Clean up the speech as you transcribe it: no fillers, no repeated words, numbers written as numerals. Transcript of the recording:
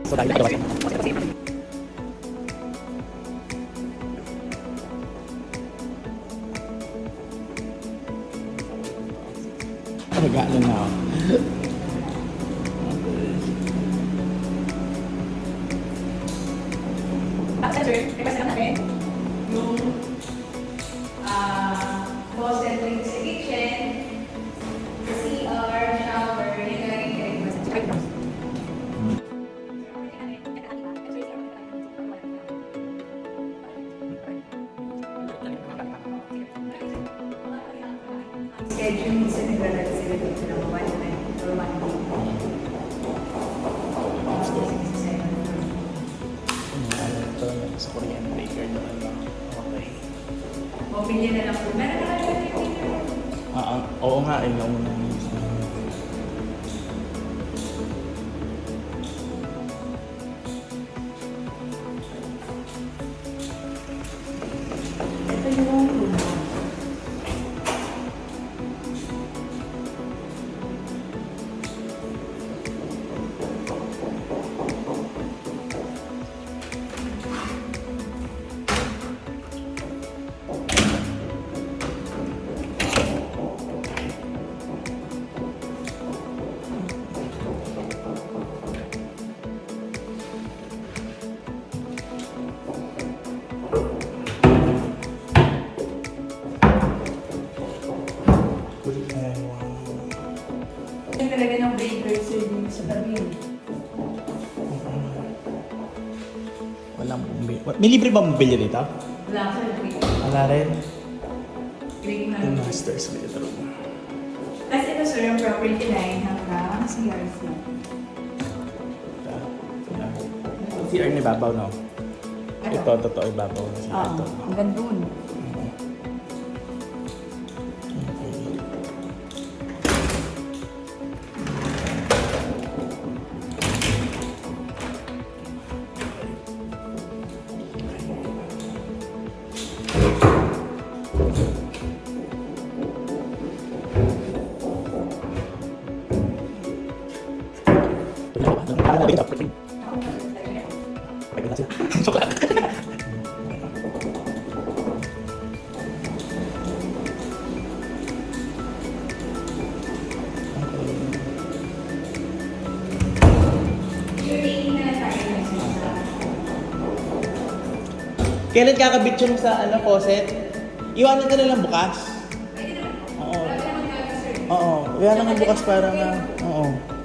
So dahil ito Nag-ano na ako. Sir, request lang natin yung faucet link sa kitchen, sa CR, shower, yun na lang yung request. Schedule minsan naglalagay sila dito ng 1 night or 1 day. Sa Korean baker doon lang. Okay. Bumili na lang po. Meron na lang yung Oo nga eh. Yung ito yung tuna. Yung talaga ng breaker serving sa tabi. walang bumili. May libre ba bumili dito? Wala sa breaker. Wala rin. Break na Yung lang. master's bedroom. Tapos ito sir, yung property line hanggang CR floor. CR ni Babaw, no? Ito, totoo, ibabaw na siya. Oo, Ito. hanggang doon. Chocolate. Kailan kakabit yung sa faucet? Iwanan ka na lang bukas. Oo. Oo. Iwanan ka bukas para nga. Oo.